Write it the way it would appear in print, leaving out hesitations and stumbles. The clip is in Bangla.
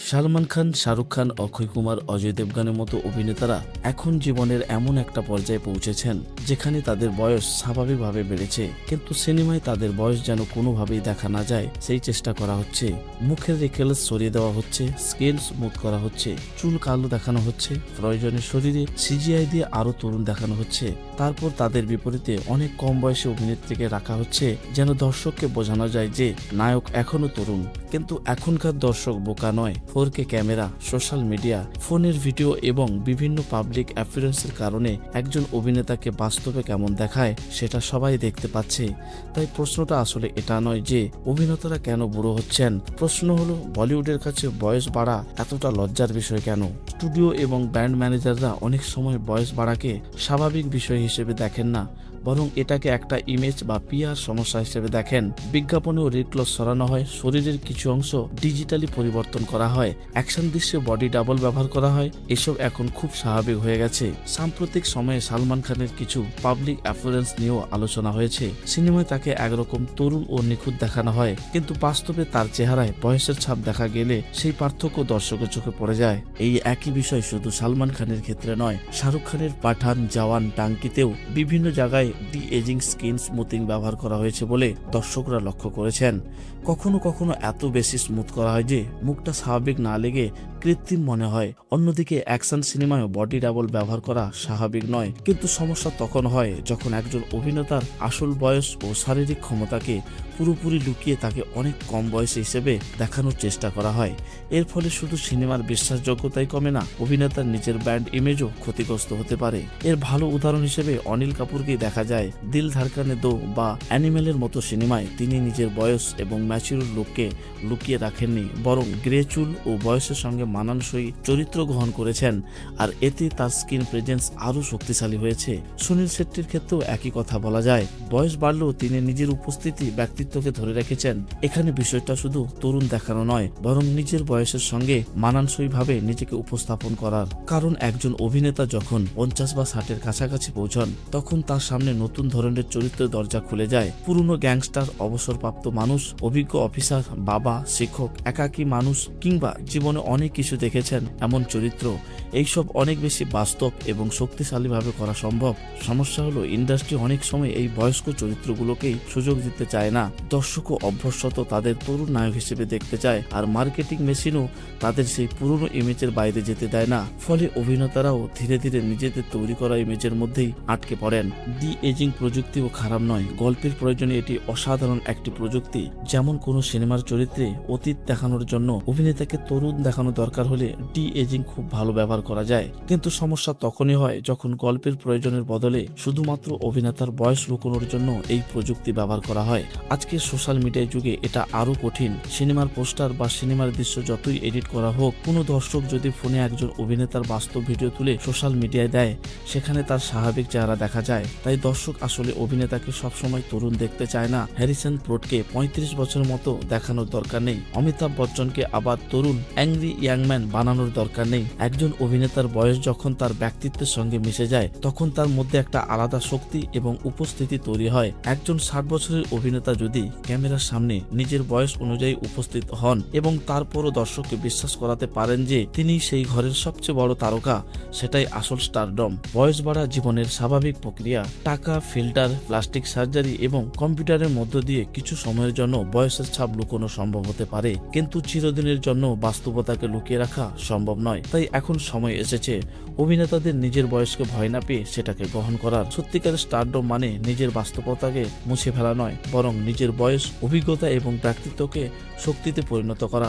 সালমান খান, শাহরুখ খান, অক্ষয় কুমার, অজয় দেবগনের মতো অভিনেতারা এখন জীবনের এমন একটা পর্যায়ে পৌঁছেছেন যেখানে তাদের বয়স স্বাভাবিকভাবে বেড়েছে, কিন্তু সিনেমায় তাদের বয়স যেন কোনোভাবেই দেখা না যায় সেই চেষ্টা করা হচ্ছে। মুখের রেকেলস সরিয়ে দেওয়া হচ্ছে, স্কিন স্মুথ করা হচ্ছে, চুল কালো দেখানো হচ্ছে, প্রয়োজনে শরীরে সিজিআই দিয়ে আরো তরুণ দেখানো হচ্ছে। তারপর তাদের বিপরীতে অনেক কম বয়সী অভিনেত্রীকে রাখা হচ্ছে যেন দর্শককে বোঝানো যায় যে নায়ক এখনো তরুণ। কিন্তু এখনকার দর্শক বোকা নয়। 4K ক্যামেরা, সোশ্যাল মিডিয়া, ফোনের ভিডিও এবং বিভিন্ন পাবলিক অ্যাপিয়ারেন্সের কারণে একজন অভিনেতাকে বাস্তবে কেমন দেখায় সেটা সবাই দেখতে পাচ্ছে। তাই প্রশ্নটা আসলে এটা নয় যে অভিনেতারা কেন বুড়ো হচ্ছেন, প্রশ্ন হলো বলিউডের কাছে বয়স বাড়া এতটা লজ্জার বিষয় কেন। স্টুডিও এবং ব্যান্ড ম্যানেজাররা অনেক সময় বয়স বাড়াকে স্বাভাবিক বিষয় হিসেবে দেখেন না, বরং এটাকে একটা ইমেজ বা পিআর সমস্যা হিসেবে দেখেন। বিজ্ঞাপনেও রিক্লস সরানো হয়, শরীরের কিছু অংশ ডিজিটালি পরিবর্তন করা হয়, অ্যাকশন দৃশ্যে বডি ডাবল ব্যবহার করা হয়। এসব এখন খুব স্বাভাবিক হয়ে গেছে। সাম্প্রতিক সময়ে সালমান খানের কিছু পাবলিক অ্যাপিয়ারেন্স নিয়েও আলোচনা হয়েছে। সিনেমায় তাকে একরকম তরুণ ও নিখুঁত দেখানো হয়, কিন্তু বাস্তবে তার চেহারায় বয়সের ছাপ দেখা গেলে সেই পার্থক্য দর্শকের চোখে পড়ে যায়। এই একই বিষয় শুধু সালমান খানের ক্ষেত্রে নয়, শাহরুখ খানের পাঠান, জওয়ান, টাঙ্কিতেও বিভিন্ন জায়গায় ডি এজিং স্কিন স্মুথিং ব্যবহার করা হয়েছে বলে দর্শকরা লক্ষ্য করেছেন। কখনো কখনো এত বেশি স্মুথ করা হয় যে মুখটা স্বাভাবিক না লেগে কৃত্রিম মনে হয়। অন্যদিকে অ্যাকশন সিনেমায় বডি ডাবল ব্যবহার করা স্বাভাবিক নয়, কিন্তু সমস্যা তখন হয় যখন একজন অভিনেতার আসল বয়স ও শারীরিক ক্ষমতাকে পুরোপুরি লুকিয়ে তাকে অনেক কম বয়স হিসেবে দেখানোর চেষ্টা করা হয়। এর ফলে শুধু সিনেমার বিশ্বাসযোগ্যতাই কমে না, অভিনেতার নিজের ব্র্যান্ড ইমেজও ক্ষতিগ্রস্ত হতে পারে। এর ভালো উদাহরণ হিসেবে অনিল কাপুরকেই দেখা যায়। দিল ধড়কনে দো বা অ্যানিমেলের মতো সিনেমায় তিনি নিজের বয়স এবং ম্যাচিউর লুককে লুকিয়ে রাখেননি, বরং গ্রে চুল ও বয়সের সঙ্গে মানানসই চরিত্র গ্রহণ করেছেন, আর এতে তার স্ক্রিন প্রেজেন্স আরও শক্তিশালী হয়েছে। সুনীল শেট্টির ক্ষেত্রেও একই কথা বলা যায়। বয়স বাড়লেও তিনি নিজের উপস্থিতি, ব্যক্তিত্বকে ধরে রেখেছেন। এখানে বিষয়টা শুধু তরুণ দেখানো নয়, বরং নিজের বয়সের সঙ্গে মানানসইভাবে নিজেকে উপস্থাপন করার। কারণ একজন অভিনেতা যখন 50 বা 60-এর কাছাকাছি পৌঁছান, তখন তার সামনে নতুন ধরনের চরিত্রের দরজা খুলে যায়। পুরনো গ্যাংস্টার, অবসরপ্রাপ্ত মানুষ, অভিজ্ঞ অফিসার, বাবা, শিক্ষক, একাকী মানুষ, কিংবা জীবনে অনেক কিছু দেখেছেন এমন চরিত্র, এইসব অনেক বেশি বাস্তব এবং শক্তিশালীভাবে করা সম্ভব। সমস্যা হলো ইন্ডাস্ট্রি অনেক সময় এই বয়স্ক চরিত্রগুলোকেই সুযোগ দিতে চায় না। দর্শকও অভ্যস্ত তাদের তরুণ নায়ক হিসেবে দেখতে চায়, আর মার্কেটিং মেশিনও তাদের সেই পুরনো ইমেজের বাইরে যেতে দেয় না। ফলে অভিনেতারাও ধীরে ধীরে নিজেদের তৈরি করা ইমেজের মধ্যেই আটকে পড়েন। ডি এজিং প্রযুক্তিও খারাপ নয়, গল্পের প্রয়োজনে এটি অসাধারণ একটি প্রযুক্তি। যেমন কোনো সিনেমার চরিত্রে অতীত দেখানোর জন্য অভিনেতাকে তরুণ দেখানো দরকার হলে ডি এজিং খুব ভালো ব্যবহার করা যায়, কিন্তু সমস্যা তখনই হয় যখন গল্পের প্রয়োজনের বদলে শুধুমাত্র অভিনেতার বয়স লুকোনোর জন্য এই প্রযুক্তি ব্যবহার করা হয়। আজকের সোশ্যাল মিডিয়ার যুগে এটা আরো কঠিন। সিনেমার পোস্টার বা সিনেমার দৃশ্য যতই এডিট করা হোক, কোনো দর্শক যদি ফোনে একজন অভিনেতার বাস্তব ভিডিও তুলে সোশ্যাল মিডিয়ায় দেয়, সেখানে তার স্বাভাবিক চেহারা দেখা যায়। তাই দর্শক আসলে অভিনেতাকে সবসময় তরুণ দেখতে চায় না। হ্যারিসন ফোর্ডকে 35 বছরের মতো দেখানোর দরকার নেই, অমিতাভ বচ্চনকে আবার তরুণ অ্যাংরি ইয়াংম্যান বানানোর দরকার নেই। একজন অভিনেতার বয়স যখন তার ব্যক্তিত্বের সঙ্গে মিশে যায়, তখন তার মধ্যে একটা আলাদা শক্তি এবং উপস্থিতি তৈরি হয়। একজন 60 বছরের অভিনেতা যদি ক্যামেরার সামনে নিজের বয়স অনুযায়ী উপস্থিত হন এবং তারপরও দর্শককে বিশ্বাস করাতে পারেন যে তিনি সেই ঘরের সবচেয়ে বড় তারকা, সেটাই আসল স্টারডম। বয়স বাড়া জীবনের স্বাভাবিক প্রক্রিয়া। টাকা, ফিল্টার, প্লাস্টিক সার্জারি এবং কম্পিউটারের মধ্য দিয়ে কিছু সময়ের জন্য বয়সের ছাপ লুকোনো সম্ভব হতে পারে, কিন্তু চিরদিনের জন্য বাস্তবতাকে লুকিয়ে রাখা সম্ভব নয়। তাই এখন সময় এসেছে অভিনেতাদের নিজের বয়সকে ভয় না পেয়ে সেটাকে গ্রহণ করার। সত্যিকারের স্টারডম মানে নিজের বাস্তবতাকে মুছে ফেলা নয়, বরং নিজের বয়স, অভিজ্ঞতা এবং ব্যক্তিত্বকে শক্তিতে পরিণত করা।